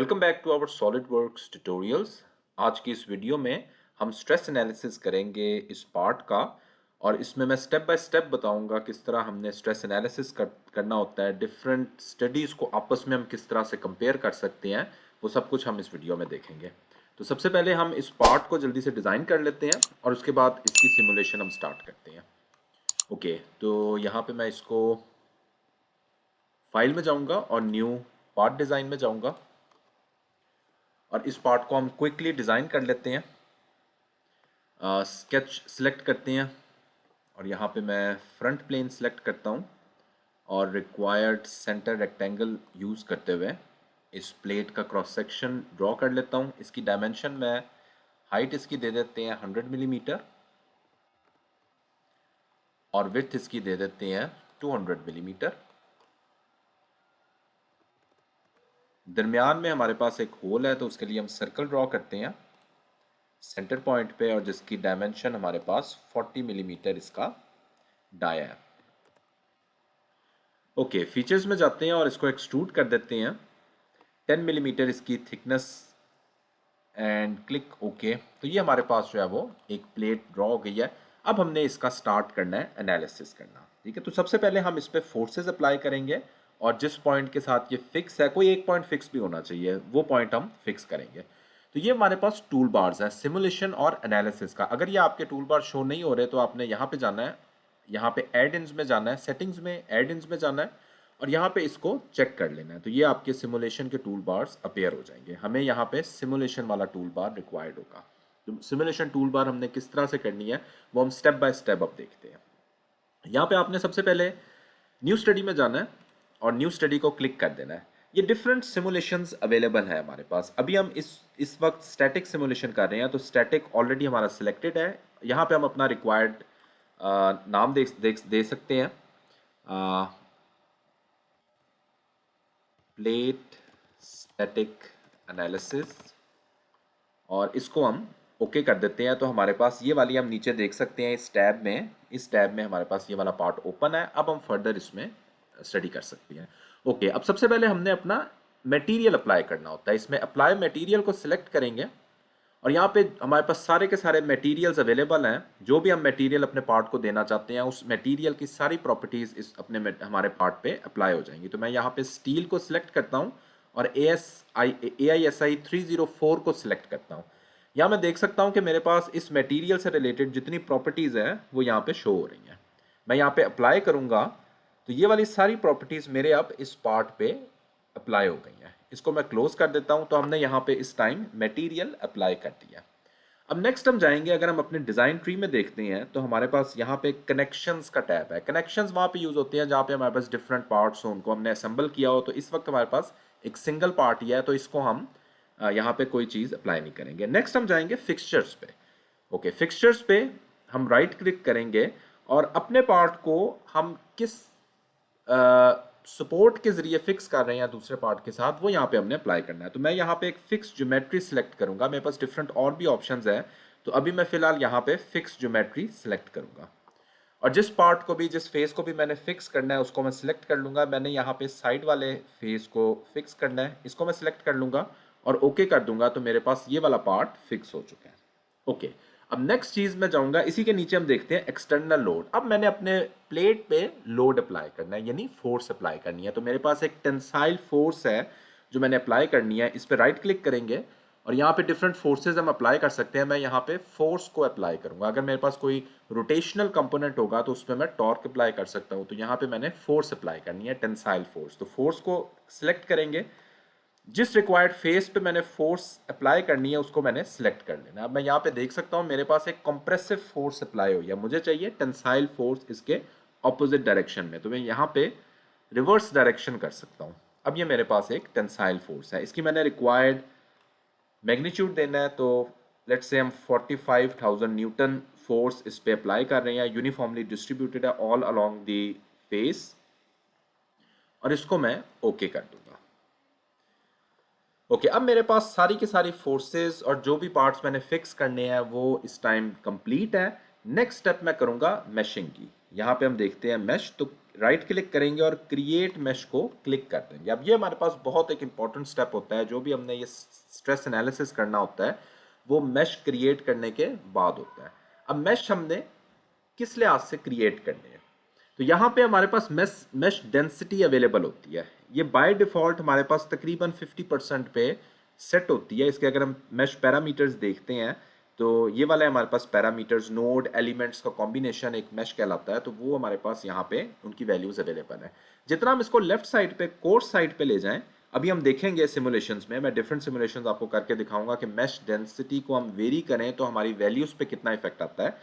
Welcome back to our SolidWorks tutorials. आज की इस वीडियो में हम स्ट्रेस एनालिसिस करेंगे इस पार्ट का, और इसमें मैं स्टेप बाय स्टेप बताऊंगा किस तरह हमने स्ट्रेस एनालिसिस करना होता है। डिफरेंट स्टडीज़ को आपस में हम किस तरह से कंपेयर कर सकते हैं, वो सब कुछ हम इस वीडियो में देखेंगे। तो सबसे पहले हम इस पार्ट को जल्दी से डिज़ाइन कर लेते हैं और उसके बाद इसकी सिमुलेशन हम स्टार्ट करते हैं। ओके, तो यहाँ पे मैं इसको फाइल में जाऊँगा और न्यू पार्ट डिज़ाइन में जाऊँगा और इस पार्ट को हम क्विकली डिज़ाइन कर लेते हैं। स्केच सिलेक्ट करते हैं और यहाँ पे मैं फ्रंट प्लेन सिलेक्ट करता हूँ और रिक्वायर्ड सेंटर रेक्टेंगल यूज़ करते हुए इस प्लेट का क्रॉस सेक्शन ड्रॉ कर लेता हूँ। इसकी डायमेंशन में हाइट इसकी दे देते हैं 100 मिलीमीटर और विड्थ इसकी दे देते हैं 200 मिलीमीटर। दरमियान में हमारे पास एक होल है, तो उसके लिए हम सर्कल ड्रॉ करते हैं सेंटर पॉइंट पे, और जिसकी डायमेंशन हमारे पास 40 मिलीमीटर इसका डाया है। ओके, फीचर्स में जाते हैं और इसको एक्सट्रूड कर देते हैं 10 मिलीमीटर इसकी थिकनेस एंड क्लिक ओके। तो ये हमारे पास जो है वो एक प्लेट ड्रॉ हो गई है। अब हमने इसका स्टार्ट करना है एनालिसिस करना। ठीक है, तो सबसे पहले हम इस पे फोर्सेस अप्लाई करेंगे और जिस पॉइंट के साथ ये फिक्स है, कोई एक पॉइंट फिक्स भी होना चाहिए, वो पॉइंट हम फिक्स करेंगे। तो ये हमारे पास टूल बार्स है सिमुलेशन और एनालिसिस का। अगर ये आपके टूल बार शो नहीं हो रहे तो आपने यहाँ पे जाना है, यहाँ पे एड इन्स में जाना है, सेटिंग्स में एड इन्स में जाना है और यहाँ पे इसको चेक कर लेना है। तो ये आपके सिमुलेशन के टूल बार्स अपीयर हो जाएंगे। हमें यहाँ पे सिमुलेशन वाला टूल बार रिक्वायर्ड होगा। तो सिमुलेशन टूल बार हमने किस तरह से करनी है वो हम स्टेप बाय स्टेप अब देखते हैं। यहाँ पे आपने सबसे पहले न्यू स्टडी में जाना है और न्यू स्टडी को क्लिक कर देना है। ये डिफरेंट सिमुलेशंस अवेलेबल है हमारे पास। अभी हम इस वक्त स्टैटिक सिमुलेशन कर रहे हैं, तो स्टैटिक ऑलरेडी हमारा सिलेक्टेड है। यहाँ पे हम अपना रिक्वायर्ड नाम दे सकते हैं, प्लेट स्टैटिक एनालिसिस, और इसको हम ओके कर देते हैं। तो हमारे पास ये वाली हम नीचे देख सकते हैं इस टैब में हमारे पास ये वाला पार्ट ओपन है। अब हम फर्दर इसमें स्टडी कर सकते हैं। ओके, अब सबसे पहले हमने अपना मटेरियल अप्लाई करना होता है। इसमें अप्लाई मटेरियल को सिलेक्ट करेंगे और यहाँ पे हमारे पास सारे के सारे मटेरियल्स अवेलेबल हैं। जो भी हम मटेरियल अपने पार्ट को देना चाहते हैं, उस मटेरियल की सारी प्रॉपर्टीज़ इस हमारे पार्ट पे अप्लाई हो जाएंगी। तो मैं यहाँ पे स्टील को सिलेक्ट करता हूँ और AISI 304 को सिलेक्ट करता हूँ। यहाँ मैं देख सकता हूँ कि मेरे पास इस मटेरियल से रिलेटेड जितनी प्रॉपर्टीज़ हैं वो यहाँ पे शो हो रही हैं। मैं यहाँ पे अप्लाई करूँगा तो ये वाली सारी प्रॉपर्टीज़ मेरे अब इस पार्ट पे अप्लाई हो गई हैं। इसको मैं क्लोज कर देता हूं। तो हमने यहाँ पे इस टाइम मटेरियल अप्लाई कर दिया। अब नेक्स्ट हम जाएंगे, अगर हम अपने डिज़ाइन ट्री में देखते हैं तो हमारे पास यहाँ पे कनेक्शंस का टैब है। कनेक्शंस वहाँ पे यूज़ होते हैं जहाँ पे हमारे पास डिफरेंट पार्ट्स हो, उनको हमने असेंबल किया हो। तो इस वक्त हमारे पास एक सिंगल पार्ट ही है, तो इसको हम यहाँ पे कोई चीज़ अप्लाई नहीं करेंगे। नेक्स्ट हम जाएंगे फिक्सचर्स पे। ओके, फिक्सचर्स पे हम राइट क्लिक करेंगे और अपने पार्ट को हम किस सपोर्ट के जरिए फिक्स कर रहे हैं दूसरे पार्ट के साथ, वो यहाँ पे हमने अप्लाई करना है। तो मैं यहाँ पे एक फिक्स ज्योमेट्री सिलेक्ट करूंगा। मेरे पास डिफरेंट और भी ऑप्शंस है, तो अभी मैं फिलहाल यहाँ पे फिक्स ज्योमेट्री सिलेक्ट करूंगा और जिस पार्ट को भी, जिस फेस को भी मैंने फिक्स करना है उसको मैं सिलेक्ट कर लूंगा। मैंने यहाँ पे साइड वाले फेस को फिक्स करना है, इसको मैं सिलेक्ट कर लूंगा और ओके कर दूंगा। तो मेरे पास ये वाला पार्ट फिक्स हो चुका है। ओके, अब नेक्स्ट चीज में जाऊंगा, इसी के नीचे हम देखते हैं एक्सटर्नल लोड। अब मैंने अपने प्लेट पे लोड अप्लाई करना है, यानी फोर्स अप्लाई करनी है। तो मेरे पास एक टेंसाइल फोर्स है जो मैंने अप्लाई करनी है। इस पे राइट क्लिक करेंगे और यहाँ पे डिफरेंट फोर्सेज हम अप्लाई कर सकते हैं। मैं यहाँ पे फोर्स को अप्लाई करूंगा। अगर मेरे पास कोई रोटेशनल कंपोनेंट होगा तो उसमें मैं टॉर्क अप्लाई कर सकता हूँ। तो यहाँ पे मैंने फोर्स अप्लाई करनी है, टेंसाइल फोर्स। तो फोर्स को सिलेक्ट करेंगे, जिस रिक्वायर्ड फेस पे मैंने फोर्स अप्लाई करनी है उसको मैंने सिलेक्ट कर लेना। अब मैं यहाँ पे देख सकता हूँ मेरे पास एक कंप्रेसिव फोर्स अप्लाई हुई है, मुझे चाहिए टेंसाइल फोर्स इसके ऑपोजिट डायरेक्शन में। तो मैं यहाँ पे रिवर्स डायरेक्शन कर सकता हूँ। अब ये मेरे पास एक टेंसाइल फोर्स है, इसकी मैंने रिक्वायर्ड मैग्नीट्यूड देना है। तो लेट्स से हम 45,000 न्यूटन फोर्स इस पे अप्लाई कर रहे हैं। यूनिफॉर्मली डिस्ट्रीब्यूटेड है ऑल अलोंग द फेस, और इसको मैं ओके कर दूंगा। ओके, अब मेरे पास सारी की सारी फोर्सेस और जो भी पार्ट्स मैंने फिक्स करने हैं वो इस टाइम कंप्लीट है। नेक्स्ट स्टेप मैं करूंगा मैशिंग की। यहाँ पे हम देखते हैं मैश। तो राइट क्लिक करेंगे और क्रिएट मैश को क्लिक कर देंगे। अब ये हमारे पास बहुत एक इंपॉर्टेंट स्टेप होता है, जो भी हमने ये स्ट्रेस एनालिसिस करना होता है वो मैश क्रिएट करने के बाद होता है। अब मैश हमने किस लिहाज से क्रिएट करनी है, तो यहाँ पे हमारे पास मैश डेंसिटी अवेलेबल होती है। ये बाय डिफॉल्ट हमारे पास तकरीबन 50% पे सेट होती है। इसके अगर हम मैश पैरामीटर्स देखते हैं तो ये वाला है हमारे पास पैरामीटर्स, नोड एलिमेंट्स का कॉम्बिनेशन एक मैश कहलाता है, तो वो हमारे पास यहाँ पे उनकी वैल्यूज अवेलेबल है। जितना हम इसको लेफ्ट साइड पे कोर्स साइड पे ले जाएं, अभी हम देखेंगे सिमुलेशंस में, मैं डिफरेंट सिमुलेशंस आपको करके दिखाऊंगा कि मैश डेंसिटी को हम वेरी करें तो हमारी वैल्यूज पे कितना इफेक्ट आता है।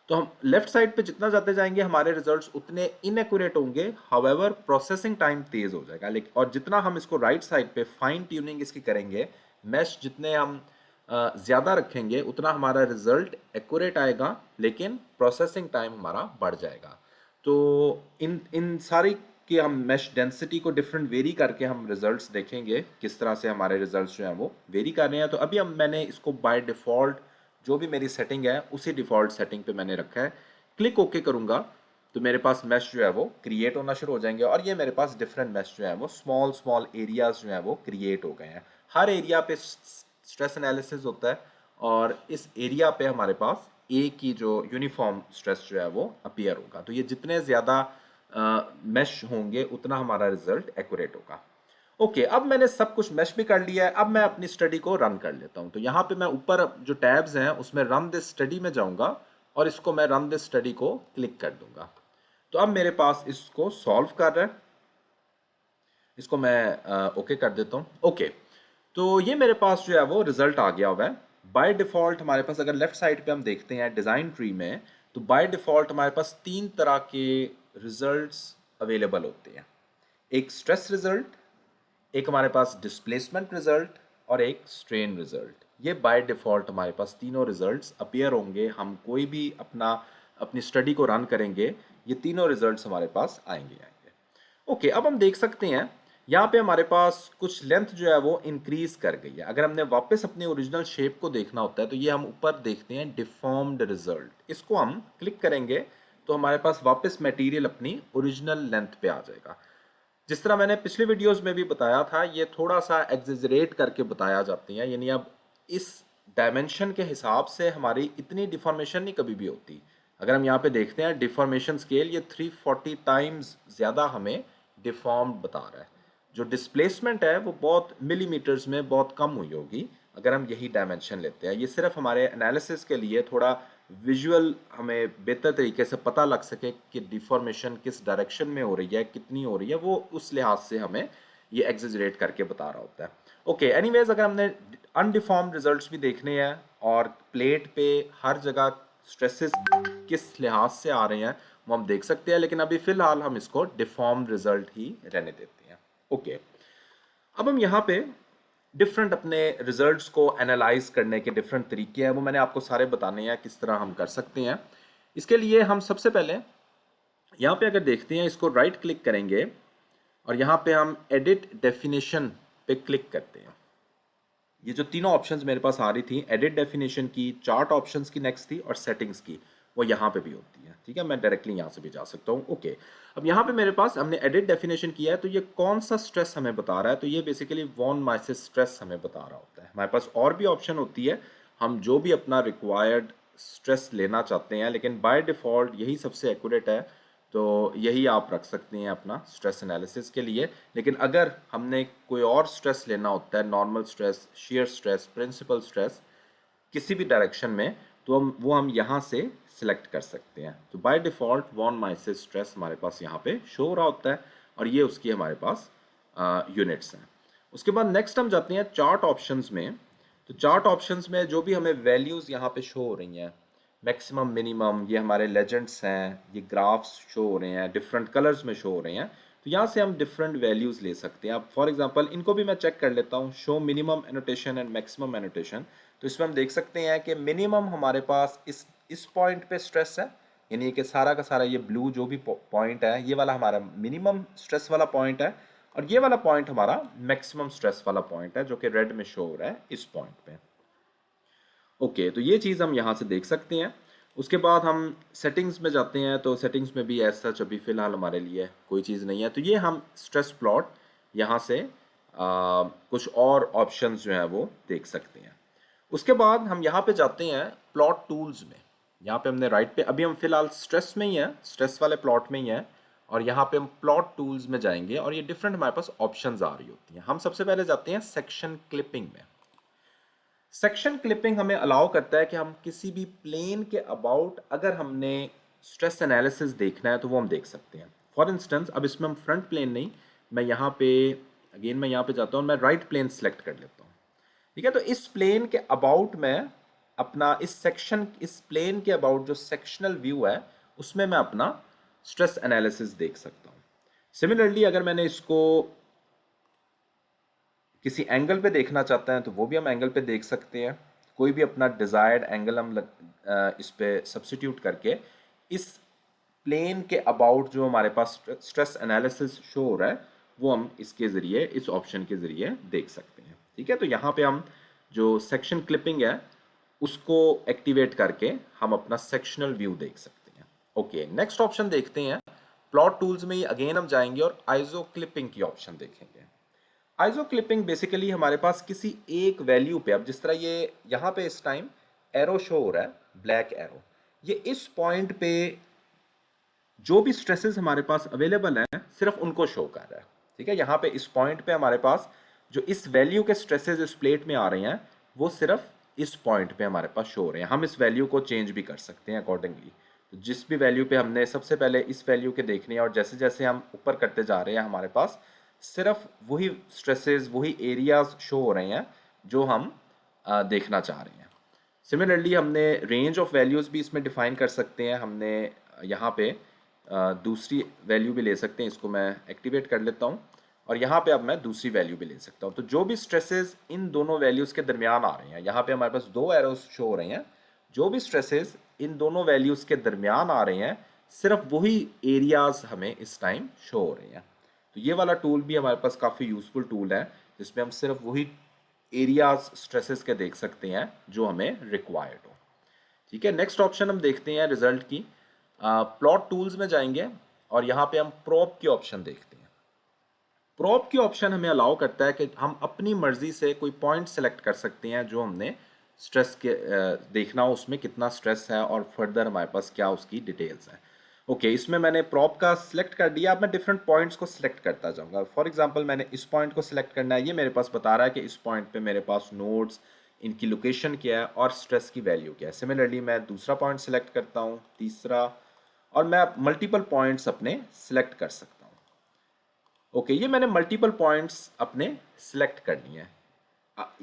तो हम लेफ्ट साइड पे जितना जाते जाएंगे हमारे रिजल्ट्स उतने इनएक्यूरेट होंगे, हाउएवर प्रोसेसिंग टाइम तेज हो जाएगा। लेकिन और जितना हम इसको राइट साइड पे फाइन ट्यूनिंग इसकी करेंगे, मैश जितने हम ज़्यादा रखेंगे उतना हमारा रिजल्ट एक्यूरेट आएगा, लेकिन प्रोसेसिंग टाइम हमारा बढ़ जाएगा। तो इन इन सारी कि हम मैश डेंसिटी को डिफरेंट वेरी करके हम रिजल्ट्स देखेंगे किस तरह से हमारे रिजल्ट्स जो हैं वो वेरी कर रहे हैं। तो अभी हम मैंने इसको बाय डिफ़ॉल्ट जो भी मेरी सेटिंग है उसी डिफ़ॉल्ट सेटिंग पे मैंने रखा है। क्लिक ओके करूँगा तो मेरे पास मैश जो है वो क्रिएट होना शुरू हो जाएंगे, और ये मेरे पास डिफरेंट मैश जो है वो स्मॉल स्मॉल एरियाज जो है वो क्रिएट हो गए हैं। हर एरिया पे स्ट्रेस एनालिसिस होता है और इस एरिया पे हमारे पास एक ही जो यूनिफॉर्म स्ट्रेस जो है वो अपीयर होगा। तो ये जितने ज़्यादा मैश होंगे उतना हमारा रिजल्ट एक्यूरेट होगा। ओके, अब मैंने सब कुछ मैश भी कर लिया है। अब मैं अपनी स्टडी को रन कर लेता हूँ। तो यहाँ पे मैं ऊपर जो टैब्स हैं उसमें रन दिस स्टडी में जाऊँगा और इसको मैं रन दिस स्टडी को क्लिक कर दूंगा। तो अब मेरे पास इसको सॉल्व कर रहा है, इसको मैं ओके कर देता हूँ। ओके, तो ये मेरे पास जो है वो रिजल्ट आ गया हुआ है। बाय डिफ़ॉल्ट हमारे पास अगर लेफ्ट साइड पे हम देखते हैं डिज़ाइन ट्री में, तो बाय डिफ़ॉल्ट हमारे पास 3 तरह के रिजल्ट्स अवेलेबल होते हैं। एक स्ट्रेस रिजल्ट, एक हमारे पास डिस्प्लेसमेंट रिजल्ट और एक स्ट्रेन रिजल्ट। ये बाय डिफ़ॉल्ट हमारे पास तीनों रिजल्ट्स अपीयर होंगे। हम कोई भी अपनी स्टडी को रन करेंगे, ये तीनों रिजल्ट्स हमारे पास आएंगे। ओके, अब हम देख सकते हैं यहाँ पे हमारे पास कुछ लेंथ जो है वो इंक्रीज कर गई है। अगर हमने वापस अपनी ओरिजिनल शेप को देखना होता है तो ये हम ऊपर देखते हैं डिफॉर्म्ड रिजल्ट। इसको हम क्लिक करेंगे तो हमारे पास वापस मटेरियल अपनी ओरिजिनल लेंथ पे आ जाएगा। जिस तरह मैंने पिछले वीडियोस में भी बताया था, ये थोड़ा सा एग्जेजरेट करके बताया जाती है, यानी अब इस डायमेंशन के हिसाब से हमारी इतनी डिफॉर्मेशन नहीं कभी भी होती। अगर हम यहाँ पे देखते हैं डिफॉर्मेशन स्केल, ये 340 टाइम्स ज़्यादा हमें डिफॉर्म्ड बता रहा है। जो डिस्प्लेसमेंट है वो बहुत मिलीमीटर्स में बहुत कम हुई होगी अगर हम यही डायमेंशन लेते हैं। ये सिर्फ हमारे एनालिसिस के लिए थोड़ा विजुअल हमें बेहतर तरीके से पता लग सके कि डिफॉर्मेशन किस डायरेक्शन में हो रही है, कितनी हो रही है, वो उस लिहाज से हमें ये एग्जेजरेट करके बता रहा होता है। ओके, एनीवेज अगर हमने अनडिफॉर्म्ड रिजल्ट्स भी देखने हैं और प्लेट पे हर जगह स्ट्रेसेस किस लिहाज से आ रहे हैं वो हम देख सकते हैं, लेकिन अभी फिलहाल हम इसको डिफॉर्म्ड रिजल्ट ही रहने देते हैं। ओके, अब हम यहाँ पे डिफरेंट अपने रिजल्ट्स को एनालाइज करने के डिफरेंट तरीके हैं, वो मैंने आपको सारे बताने हैं किस तरह हम कर सकते हैं। इसके लिए हम सबसे पहले यहाँ पे अगर देखते हैं, इसको राइट क्लिक करेंगे और यहाँ पे हम एडिट डेफिनेशन पे क्लिक करते हैं। ये जो तीनों ऑप्शंस मेरे पास आ रही थी, एडिट डेफिनेशन की, चार्ट ऑप्शंस की नेक्स्ट थी और सेटिंग्स की, वो यहाँ पे भी होती है। ठीक है, मैं डायरेक्टली यहाँ से भी जा सकता हूँ। ओके, अब यहाँ पे मेरे पास हमने एडिट डेफिनेशन किया है, तो ये कौन सा स्ट्रेस हमें बता रहा है, तो ये बेसिकली वॉन माइसिस स्ट्रेस हमें बता रहा होता है। हमारे पास और भी ऑप्शन होती है, हम जो भी अपना रिक्वायर्ड स्ट्रेस लेना चाहते हैं, लेकिन बाय डिफ़ॉल्ट यही सबसे एक्यूरेट है, तो यही आप रख सकते हैं अपना स्ट्रेस एनालिसिस के लिए। लेकिन अगर हमने कोई और स्ट्रेस लेना होता है, normal stress, shear stress, principal stress, किसी भी डायरेक्शन में, तो हम यहाँ से सिलेक्ट कर सकते हैं। तो by default von Mises stress हमारे पास यहाँ पे शो हो रहा होता है और ये उसकी हमारे पास यूनिट्स हैं। उसके बाद नेक्स्ट हम जाते हैं चार्ट ऑप्शंस में। तो चार्ट ऑप्शंस में जो भी हमें वैल्यूज़ यहाँ पे शो हो रही हैं, मैक्सिमम मिनिमम, ये हमारे लेजेंड्स हैं, ये ग्राफ्स शो हो रहे हैं, डिफरेंट कलर्स में शो हो रहे हैं, तो यहाँ से हम डिफरेंट वैल्यूज़ ले सकते हैं। अब फॉर एग्जांपल इनको भी मैं चेक कर लेता हूँ, show minimum annotation and maximum annotation. तो इसमें हम देख सकते हैं कि मिनिमम हमारे पास इस पॉइंट पे स्ट्रेस है, यानी कि सारा का सारा ये ब्लू जो भी पॉइंट है, ये वाला हमारा मिनिमम स्ट्रेस वाला पॉइंट है, और ये वाला पॉइंट हमारा मैक्सिमम स्ट्रेस वाला पॉइंट है जो कि रेड में शो हो रहा है इस पॉइंट पे। ओके, तो ये चीज़ हम यहाँ से देख सकते हैं। उसके बाद हम सेटिंग्स में जाते हैं, तो सेटिंग्स में भी ऐसा अभी फ़िलहाल हमारे लिए कोई चीज़ नहीं है, तो ये हम स्ट्रेस प्लॉट यहाँ से कुछ और ऑप्शंस जो हैं वो देख सकते हैं। उसके बाद हम यहाँ पे जाते हैं प्लॉट टूल्स में। यहाँ पे हमने राइट पे, अभी हम फिलहाल स्ट्रेस में ही हैं, स्ट्रेस वाले प्लॉट में ही हैं, और यहाँ पे हम प्लॉट टूल्स में जाएंगे और ये डिफरेंट हमारे पास ऑप्शंस आ रही होती हैं। हम सबसे पहले जाते हैं सेक्शन क्लिपिंग में। सेक्शन क्लिपिंग हमें अलाउ करता है कि हम किसी भी प्लेन के अबाउट अगर हमने स्ट्रेस एनालिसिस देखना है तो वो हम देख सकते हैं। फॉर इंस्टेंस अब इसमें हम फ्रंट प्लेन नहीं, मैं यहाँ पे अगेन मैं यहाँ पे जाता हूँ, मैं राइट प्लेन सेलेक्ट कर लेता हूँ। ठीक है, तो इस प्लेन के अबाउट में अपना इस सेक्शन, इस प्लेन के अबाउट जो सेक्शनल व्यू है उसमें मैं अपना स्ट्रेस एनालिसिस देख सकता हूँ। सिमिलरली अगर मैंने इसको किसी एंगल पे देखना चाहते हैं तो वो भी हम एंगल पे देख सकते हैं। कोई भी अपना डिज़ायर्ड एंगल हम इस पे सब्स्टिट्यूट करके इस प्लेन के अबाउट जो हमारे पास स्ट्रेस एनालिसिस शो हो रहा है वो हम इसके ज़रिए, इस ऑप्शन के ज़रिए देख सकते हैं। ठीक है, तो यहाँ पे हम जो सेक्शन क्लिपिंग है उसको एक्टिवेट करके हम अपना सेक्शनल व्यू देख सकते हैं। ओके, नेक्स्ट ऑप्शन देखते हैं। प्लॉट टूल्स में ही अगेन हम जाएंगे और आइसो क्लिपिंग की ऑप्शन देखेंगे। आइसो क्लिपिंग बेसिकली हमारे पास किसी एक वैल्यू पे, अब जिस तरह ये यहाँ पे इस टाइम एरो शो हो रहा है, ब्लैक एरो, ये इस पॉइंट पे जो भी स्ट्रेसेस हमारे पास अवेलेबल हैं सिर्फ उनको शो कर रहा है। ठीक है, यहाँ पे इस पॉइंट पे हमारे पास जो इस वैल्यू के स्ट्रेसेस इस प्लेट में आ रहे हैं वो सिर्फ इस पॉइंट पे हमारे पास शो हो रहे हैं। हम इस वैल्यू को चेंज भी कर सकते हैं अकॉर्डिंगली। तो जिस भी वैल्यू पे हमने सबसे पहले इस वैल्यू के देखनी है और जैसे जैसे हम ऊपर करते जा रहे हैं हमारे पास सिर्फ वही स्ट्रेसेस, वही एरियाज शो हो रहे हैं जो हम देखना चाह रहे हैं। सिमिलरली हमने रेंज ऑफ वैल्यूज़ भी इसमें डिफाइन कर सकते हैं। हमने यहाँ पे दूसरी वैल्यू भी ले सकते हैं, इसको मैं एक्टिवेट कर लेता हूँ और यहाँ पे अब मैं दूसरी वैल्यू भी ले सकता हूँ। तो जो भी स्ट्रेसेस इन दोनों वैल्यूज़ के दरमियान आ रहे हैं, यहाँ पे हमारे पास दो एरोज शो हो रहे हैं, जो भी स्ट्रेसेस इन दोनों वैल्यूज़ के दरमियान आ रहे हैं सिर्फ वही एरियाज हमें इस टाइम शो हो रहे हैं। तो ये वाला टूल भी हमारे पास काफ़ी यूज़फुल टूल है जिसमें हम सिर्फ वही एरियाज स्ट्रेसेस के देख सकते हैं जो हमें रिक्वायर्ड हो। ठीक है, नेक्स्ट ऑप्शन हम देखते हैं रिजल्ट की। प्लॉट टूल्स में जाएंगे और यहाँ पे हम प्रोब की ऑप्शन देखते हैं। प्रोब की ऑप्शन हमें अलाउ करता है कि हम अपनी मर्जी से कोई पॉइंट सेलेक्ट कर सकते हैं जो हमने स्ट्रेस के देखना हो, उसमें कितना स्ट्रेस है और फर्दर हमारे पास क्या उसकी डिटेल्स है। ओके, इसमें मैंने प्रोब का सिलेक्ट कर दिया। अब मैं डिफरेंट पॉइंट्स को सिलेक्ट करता जाऊंगा। फॉर एग्जांपल मैंने इस पॉइंट को सिलेक्ट करना है, ये मेरे पास बता रहा है कि इस पॉइंट पे मेरे पास नोड्स, इनकी लोकेशन क्या है और स्ट्रेस की वैल्यू क्या है। सिमिलरली मैं दूसरा पॉइंट सेलेक्ट करता हूँ, तीसरा, और मैं मल्टीपल पॉइंट्स अपने सिलेक्ट कर सकता हूँ। ओके, ये मैंने मल्टीपल पॉइंट्स अपने सिलेक्ट करनी है।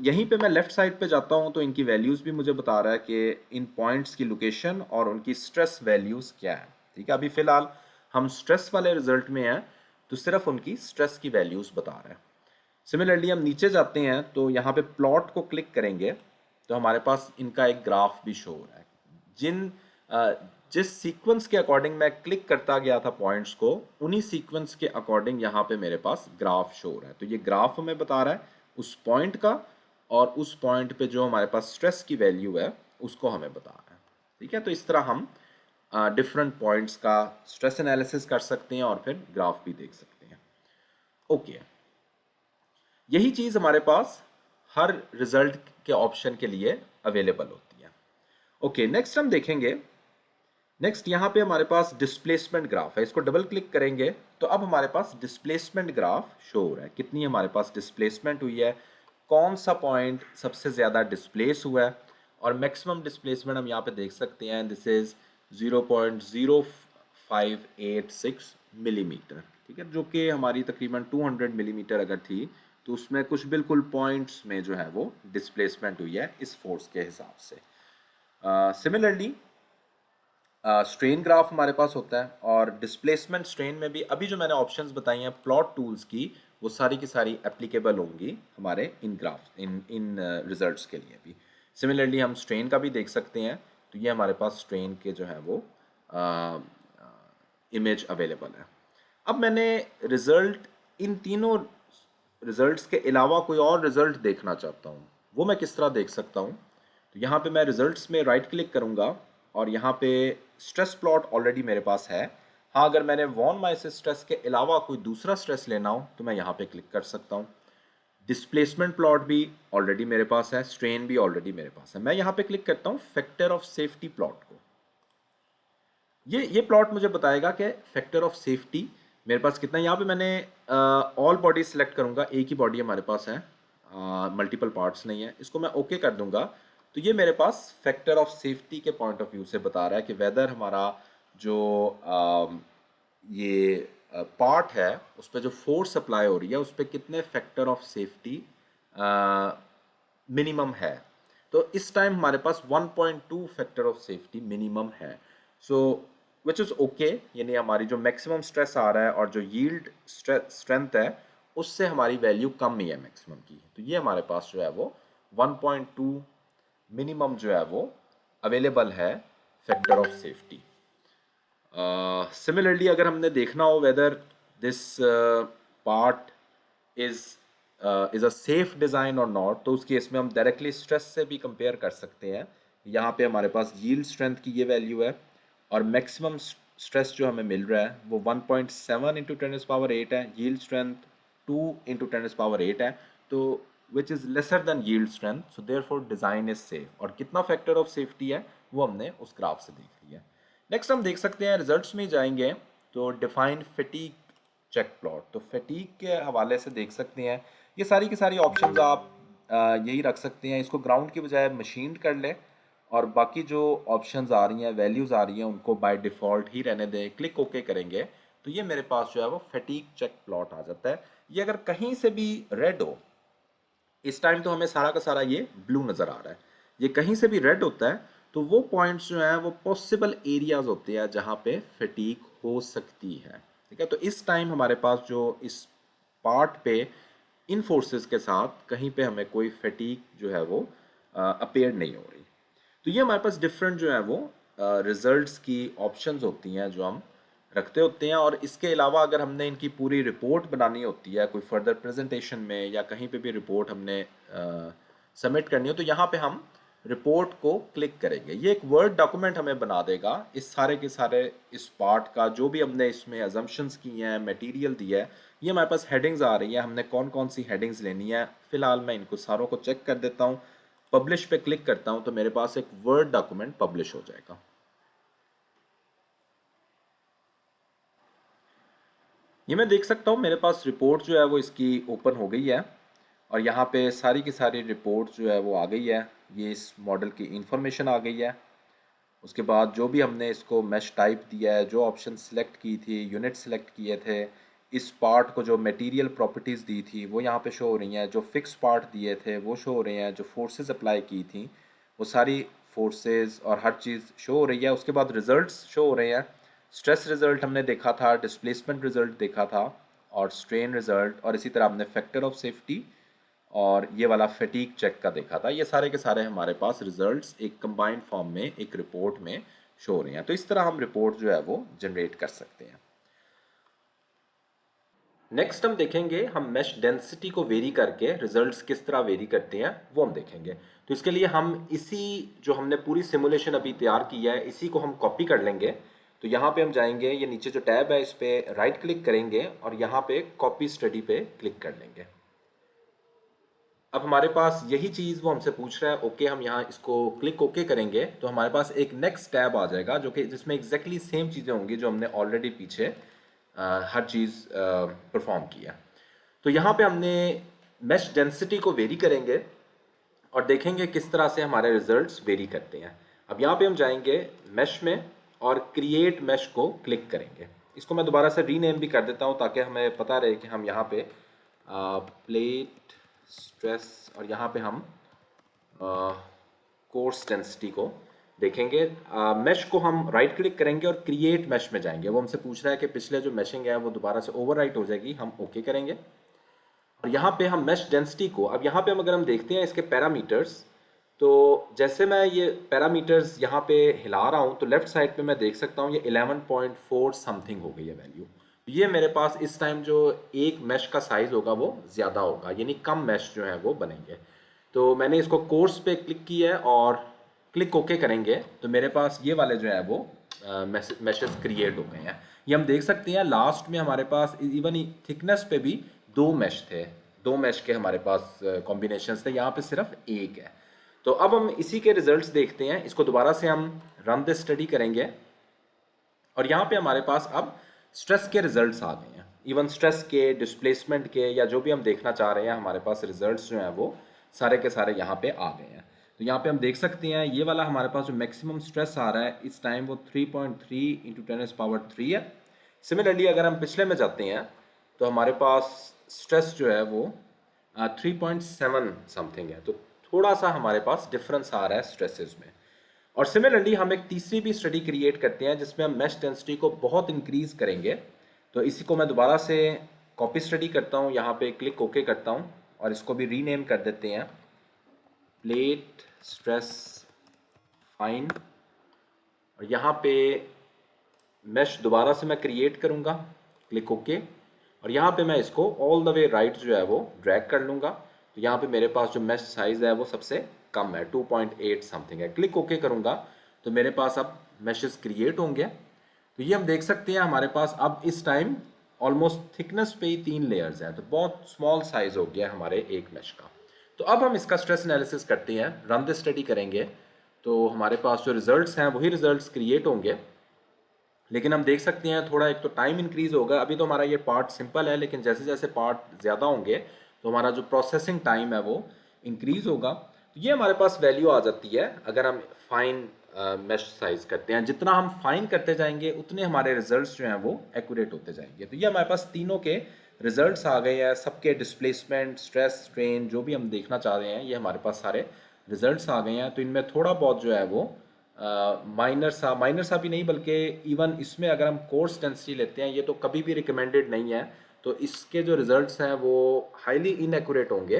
यहीं पे मैं लेफ्ट साइड पे जाता हूँ तो इनकी वैल्यूज़ भी मुझे बता रहा है कि इन पॉइंट्स की लोकेशन और उनकी स्ट्रेस वैल्यूज़ क्या है। ठीक है, अभी फ़िलहाल हम स्ट्रेस वाले रिजल्ट में हैं तो सिर्फ उनकी स्ट्रेस की वैल्यूज़ बता रहा है। सिमिलरली हम नीचे जाते हैं तो यहाँ पे प्लॉट को क्लिक करेंगे तो हमारे पास इनका एक ग्राफ भी शो हो रहा है। जिस सीक्वेंस के अकॉर्डिंग मैं क्लिक करता गया था पॉइंट्स को, उन्हीं सीक्वेंस के अकॉर्डिंग यहाँ पे मेरे पास ग्राफ शो हो रहा है। तो ये ग्राफ हमें बता रहा है उस पॉइंट का और उस पॉइंट पे जो हमारे पास स्ट्रेस की वैल्यू है उसको हमें बता रहा है। ठीक है, तो इस तरह हम डिफरेंट पॉइंट्स का स्ट्रेस एनालिसिस कर सकते हैं और फिर ग्राफ भी देख सकते हैं। ओके, यही चीज़ हमारे पास हर रिजल्ट के ऑप्शन के लिए अवेलेबल होती है। ओके, नेक्स्ट हम देखेंगे। नेक्स्ट यहाँ पे हमारे पास डिस्प्लेसमेंट ग्राफ है, इसको डबल क्लिक करेंगे तो अब हमारे पास डिस्प्लेसमेंट ग्राफ शो हो रहा है। कितनी हमारे पास डिस्प्लेसमेंट हुई है, कौन सा पॉइंट सबसे ज़्यादा डिस्प्लेस हुआ है, और मैक्सिमम डिस्प्लेसमेंट हम यहाँ पे देख सकते हैं, दिस इज़ 0.0586 मिलीमीटर। ठीक है, जो कि हमारी तकरीबन 200 मिलीमीटर अगर थी तो उसमें कुछ बिल्कुल पॉइंट्स में जो है वो डिस्प्लेसमेंट हुई है इस फोर्स के हिसाब से। सिमिलरली स्ट्रेन ग्राफ हमारे पास होता है और डिस्प्लेसमेंट स्ट्रेन में भी अभी जो मैंने ऑप्शंस बताई हैं प्लॉट टूल्स की, वो सारी की सारी एप्लीकेबल होंगी हमारे इन ग्राफ इन रिजल्ट्स के लिए भी। सिमिलरली हम स्ट्रेन का भी देख सकते हैं, तो ये हमारे पास स्ट्रेन के जो है वो इमेज अवेलेबल है। अब मैंने रिजल्ट, इन तीनों रिजल्ट्स के अलावा कोई और रिजल्ट देखना चाहता हूँ, वो मैं किस तरह देख सकता हूँ। तो यहाँ पे मैं रिजल्ट्स में राइट क्लिक करूँगा और यहाँ पे स्ट्रेस प्लॉट ऑलरेडी मेरे पास है। हाँ, अगर मैंने वॉन माइसिस स्ट्रेस के अलावा कोई दूसरा स्ट्रेस लेना हो तो मैं यहाँ पे क्लिक कर सकता हूँ। डिस्प्लेसमेंट प्लॉट भी ऑलरेडी मेरे पास है, स्ट्रेन भी ऑलरेडी मेरे पास है। मैं यहाँ पे क्लिक करता हूँ फैक्टर ऑफ सेफ्टी प्लॉट को। ये प्लॉट मुझे बताएगा कि फैक्टर ऑफ सेफ्टी मेरे पास कितना है। यहाँ पे मैंने ऑल बॉडी सेलेक्ट करूँगा, एक ही बॉडी हमारे पास है, मल्टीपल पार्ट्स नहीं है। इसको मैं ओके कर दूंगा तो ये मेरे पास फैक्टर ऑफ सेफ्टी के पॉइंट ऑफ व्यू से बता रहा है कि वेदर हमारा जो ये पार्ट है उस पर जो फोर्स अप्लाई हो रही है उस पर कितने फैक्टर ऑफ सेफ्टी मिनिमम है। तो इस टाइम हमारे पास 1.2 फैक्टर ऑफ सेफ्टी मिनिमम है। सो विच इज़ ओके, यानी हमारी जो मैक्सिमम स्ट्रेस आ रहा है और जो यील्ड स्ट्रेंथ है उससे हमारी वैल्यू कम ही है मैक्सिमम की। तो ये हमारे पास जो है वो 1.2 मिनिमम जो है वो अवेलेबल है फैक्टर ऑफ सेफ्टी। सिमिलरली अगर हमने देखना हो whether this part is a safe design और नॉट, तो उस केस में हम डायरेक्टली स्ट्रेस से भी कंपेयर कर सकते हैं। यहाँ पे हमारे पास यील्ड स्ट्रेंथ की ये वैल्यू है और मैक्सिमम स्ट्रेस जो हमें मिल रहा है वो 1.7 इंटू 10⁸ है, यील्ड स्ट्रेंथ 2 इंटू 10⁸ है, तो which is lesser than yield strength, so therefore design is safe. और कितना फैक्टर ऑफ सेफ्टी है वो हमने उस ग्राफ से देख लिया। नेक्स्ट हम देख सकते हैं, रिजल्ट्स में जाएंगे तो डिफाइन फटीग चेक प्लॉट। तो फटीग के हवाले से देख सकते हैं ये सारी की सारी ऑप्शंस आप यही रख सकते हैं। इसको ग्राउंड की बजाय मशीन कर लें और बाकी जो ऑप्शंस आ रही हैं, वैल्यूज़ आ रही हैं, उनको बाय डिफ़ॉल्ट ही रहने दें। क्लिक ओके करेंगे तो ये मेरे पास जो है वो फटीग चेक प्लॉट आ जाता है। ये अगर कहीं से भी रेड हो, इस टाइम तो हमें सारा का सारा ये ब्लू नज़र आ रहा है, ये कहीं से भी रेड होता है तो वो पॉइंट्स जो हैं वो पॉसिबल एरियाज होते हैं जहाँ पे फटीग हो सकती है। ठीक है, तो इस टाइम हमारे पास जो इस पार्ट पे इन फोर्सेस के साथ कहीं पे हमें कोई फटीग जो है वो अपेयर नहीं हो रही। तो ये हमारे पास डिफरेंट जो है वो रिजल्ट्स की ऑप्शंस होती हैं जो हम रखते होते हैं। और इसके अलावा अगर हमने इनकी पूरी रिपोर्ट बनानी होती है कोई फर्दर प्रेजेंटेशन में या कहीं पे भी रिपोर्ट हमने सबमिट करनी हो तो यहाँ पे हम रिपोर्ट को क्लिक करेंगे। ये एक वर्ड डॉक्यूमेंट हमें बना देगा इस सारे के सारे इस पार्ट का, जो भी हमने इसमें अजम्पशंस की हैं, मटेरियल दिया है। ये हमारे पास हेडिंग्स आ रही है, हमने कौन कौन सी हेडिंग्स लेनी है। फिलहाल मैं इनको सारों को चेक कर देता हूँ, पब्लिश पे क्लिक करता हूँ तो मेरे पास एक वर्ड डॉक्यूमेंट पब्लिश हो जाएगा। ये मैं देख सकता हूँ मेरे पास रिपोर्ट जो है वो इसकी ओपन हो गई है और यहाँ पे सारी की सारी रिपोर्ट जो है वो आ गई है। ये इस मॉडल की इंफॉर्मेशन आ गई है। उसके बाद जो भी हमने इसको मैश टाइप दिया है, जो ऑप्शन सेलेक्ट की थी, यूनिट सेलेक्ट किए थे, इस पार्ट को जो मटेरियल प्रॉपर्टीज़ दी थी वो यहाँ पे शो हो रही हैं, जो फिक्स पार्ट दिए थे वो शो हो रहे हैं, जो फोर्सेस अप्लाई की थी वो सारी फोर्सेस और हर चीज़ शो हो रही है। उसके बाद रिजल्ट्स शो हो रहे हैं। स्ट्रेस रिजल्ट हमने देखा था, डिस्प्लेसमेंट रिजल्ट देखा था और स्ट्रेन रिजल्ट, और इसी तरह हमने फैक्टर ऑफ सेफ्टी और ये वाला फटीग चेक का देखा था। ये सारे के सारे हमारे पास रिजल्ट्स एक कंबाइंड फॉर्म में एक रिपोर्ट में शो हो रहे हैं। तो इस तरह हम रिपोर्ट जो है वो जनरेट कर सकते हैं। नेक्स्ट हम देखेंगे हम मैश डेंसिटी को वेरी करके रिजल्ट्स किस तरह वेरी करते हैं वो हम देखेंगे। तो इसके लिए हम इसी जो हमने पूरी सिमुलेशन अभी तैयार की है इसी को हम कॉपी कर लेंगे। तो यहाँ पे हम जाएंगे, ये नीचे जो टैब है इस पर राइट क्लिक करेंगे और यहाँ पे कॉपी स्टडी पे क्लिक कर लेंगे। अब हमारे पास यही चीज़ वो हमसे पूछ रहा है। ओके, हम यहाँ इसको क्लिक ओके करेंगे तो हमारे पास एक नेक्स्ट टैब आ जाएगा जो कि जिसमें एग्जैक्टली सेम चीज़ें होंगी जो हमने ऑलरेडी पीछे हर चीज़ परफॉर्म किया। तो यहाँ पे हमने मैश डेंसिटी को वेरी करेंगे और देखेंगे किस तरह से हमारे रिजल्ट्स वेरी करते हैं। अब यहाँ पे हम जाएंगे मैश में और क्रिएट मैश को क्लिक करेंगे। इसको मैं दोबारा से रीनेम भी कर देता हूँ ताकि हमें पता रहे कि हम यहाँ पे प्लेट स्ट्रेस और यहाँ पे हम कोर्स डेंसिटी को देखेंगे। मैश को हम राइट क्लिक करेंगे और क्रिएट मैश में जाएंगे। वो हमसे पूछ रहा है कि पिछले जो मैशिंग है वो दोबारा से ओवरराइट हो जाएगी, हम ओके करेंगे। और यहाँ पे हम मैश डेंसिटी को, अब यहाँ पे हम अगर हम देखते हैं इसके पैरामीटर्स, तो जैसे मैं ये पैरामीटर्स यहाँ पे हिला रहा हूँ तो लेफ्ट साइड पे मैं देख सकता हूँ ये 11.4 समथिंग हो गई है वैल्यू। ये मेरे पास इस टाइम जो एक मैश का साइज़ होगा वो ज़्यादा होगा, यानी कम मैश जो है वो बनेंगे। तो मैंने इसको कोर्स पे क्लिक किया है और क्लिक ओके करेंगे तो मेरे पास ये वाले जो है वो मैशेस क्रिएट हो गए हैं। ये हम देख सकते हैं लास्ट में हमारे पास इवन थिकनेस पे भी दो मैश थे, दो मैश के हमारे पास कॉम्बिनेशंस थे, यहाँ पे सिर्फ एक है। तो अब हम इसी के रिजल्ट्स देखते हैं। इसको दोबारा से हम रन द स्टडी करेंगे और यहाँ पे हमारे पास अब स्ट्रेस के रिजल्ट्स आ गए हैं। इवन स्ट्रेस के, डिस्प्लेसमेंट के, या जो भी हम देखना चाह रहे हैं, हमारे पास रिजल्ट्स जो हैं वो सारे के सारे यहाँ पे आ गए हैं। तो यहाँ पे हम देख सकते हैं ये वाला हमारे पास जो मैक्सिमम स्ट्रेस आ रहा है इस टाइम वो 3.3 इंटू 10⁻³ है। सिमिलरली अगर हम पिछले में जाते हैं तो हमारे पास स्ट्रेस जो है वो 3.7 समथिंग है। तो थोड़ा सा हमारे पास डिफरेंस आ रहा है स्ट्रेसेस में। और सिमिलरली हम एक तीसरी भी स्टडी क्रिएट करते हैं जिसमें हम मैश डेंसिटी को बहुत इंक्रीज करेंगे। तो इसी को मैं दोबारा से कॉपी स्टडी करता हूँ, यहाँ पे क्लिक ओके करता हूँ और इसको भी रीनेम कर देते हैं प्लेट स्ट्रेस फाइन। और यहाँ पे मैश दोबारा से मैं क्रिएट करूँगा, क्लिक ओके, और यहाँ पे मैं इसको ऑल द वे राइट जो है वो ड्रैग कर लूँगा। तो यहाँ पे मेरे पास जो मैश साइज़ है वो सबसे कम है, 2.8 समथिंग है। क्लिक ओके करूँगा तो मेरे पास अब मैशेस क्रिएट होंगे। तो ये हम देख सकते हैं हमारे पास अब इस टाइम ऑलमोस्ट थिकनेस पे ही 3 लेयर्स हैं, तो बहुत स्मॉल साइज हो गया हमारे एक मैश का। तो अब हम इसका स्ट्रेस एनालिसिस करते हैं, रन द स्टडी करेंगे तो हमारे पास जो रिजल्ट्स हैं वही रिजल्ट्स क्रिएट होंगे। लेकिन हम देख सकते हैं थोड़ा एक तो टाइम इंक्रीज होगा। अभी तो हमारा ये पार्ट सिंपल है, लेकिन जैसे जैसे पार्ट ज़्यादा होंगे तो हमारा जो प्रोसेसिंग टाइम है वो इंक्रीज होगा। तो ये हमारे पास वैल्यू आ जाती है अगर हम फाइन मैश साइज करते हैं। जितना हम फाइन करते जाएंगे उतने हमारे रिजल्ट्स जो हैं वो एक्यूरेट होते जाएंगे। तो ये हमारे पास तीनों के रिजल्ट्स आ गए हैं, सबके डिस्प्लेसमेंट, स्ट्रेस, स्ट्रेन जो भी हम देखना चाह रहे हैं ये हमारे पास सारे रिजल्ट्स आ गए हैं। तो इनमें थोड़ा बहुत जो है वो माइनर सा भी नहीं, बल्कि इवन इसमें अगर हम कोर्स डेंसिटी लेते हैं ये तो कभी भी रिकमेंडेड नहीं है। तो इसके जो रिजल्ट्स हैं वो हाईली इनएक्यूरेट होंगे,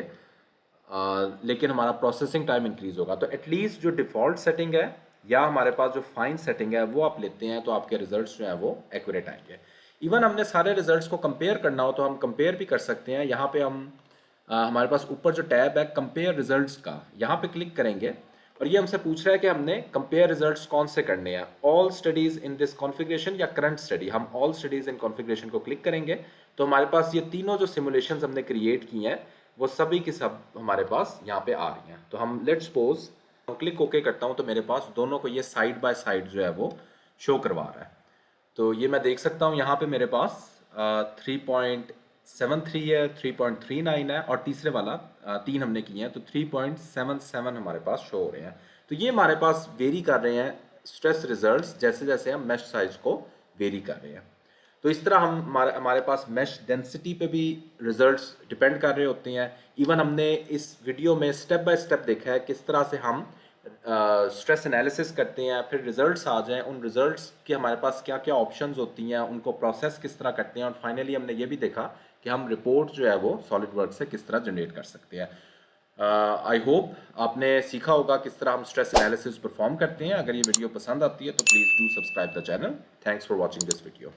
लेकिन हमारा प्रोसेसिंग टाइम इंक्रीज होगा। तो एटलीस्ट जो डिफ़ॉल्ट सेटिंग है या हमारे पास जो फाइन सेटिंग है वो आप लेते हैं तो आपके रिजल्ट्स जो हैं वो एक्यूरेट आएंगे। इवन हमने सारे रिजल्ट्स को कंपेयर करना हो तो हम कंपेयर भी कर सकते हैं। यहाँ पे हम हमारे पास ऊपर जो टैब है कंपेयर रिजल्ट्स का, यहाँ पे क्लिक करेंगे और ये हमसे पूछ रहा है कि हमने कंपेयर रिजल्ट्स कौन से करने हैं, all studies in this configuration या करंट स्टडी। हम ऑल स्टडीज इन कॉन्फ़िगरेशन को क्लिक करेंगे तो हमारे पास ये तीनों जो सिमुलेशंस हमने क्रिएट की हैं वो सभी की सब हमारे पास यहाँ पे आ रही हैं। तो हम लेट्स सपोज क्लिक ओके करता हूँ तो मेरे पास दोनों को ये साइड बाय साइड जो है वो शो करवा रहा है। तो ये मैं देख सकता हूँ यहाँ पे मेरे पास 3.73 है, 3.39 है और तीसरे वाला 3 हमने किए हैं तो 3.77 हमारे पास शो हो रहे हैं। तो ये हमारे पास वेरी कर रहे हैं स्ट्रेस रिजल्ट्स जैसे जैसे हम मैश साइज को वेरी कर रहे हैं। तो इस तरह हमारे पास मैश डेंसिटी पे भी रिजल्ट्स डिपेंड कर रहे होते हैं। इवन हमने इस वीडियो में स्टेप बाय स्टेप देखा है किस तरह से हम स्ट्रेस एनालिसिस करते हैं, फिर रिजल्ट्स आ जाएं, उन रिजल्ट्स के हमारे पास क्या क्या ऑप्शंस होती हैं, उनको प्रोसेस किस तरह करते हैं, और फाइनली हमने ये भी देखा कि हम रिपोर्ट जो है वो सॉलिडवर्क्स से किस तरह जनरेट कर सकते हैं। आई होप आपने सीखा होगा किस तरह हम स्ट्रेस एनालिसिस परफॉर्म करते हैं। अगर ये वीडियो पसंद आती है तो please do subscribe the channel. Thanks for watching this video.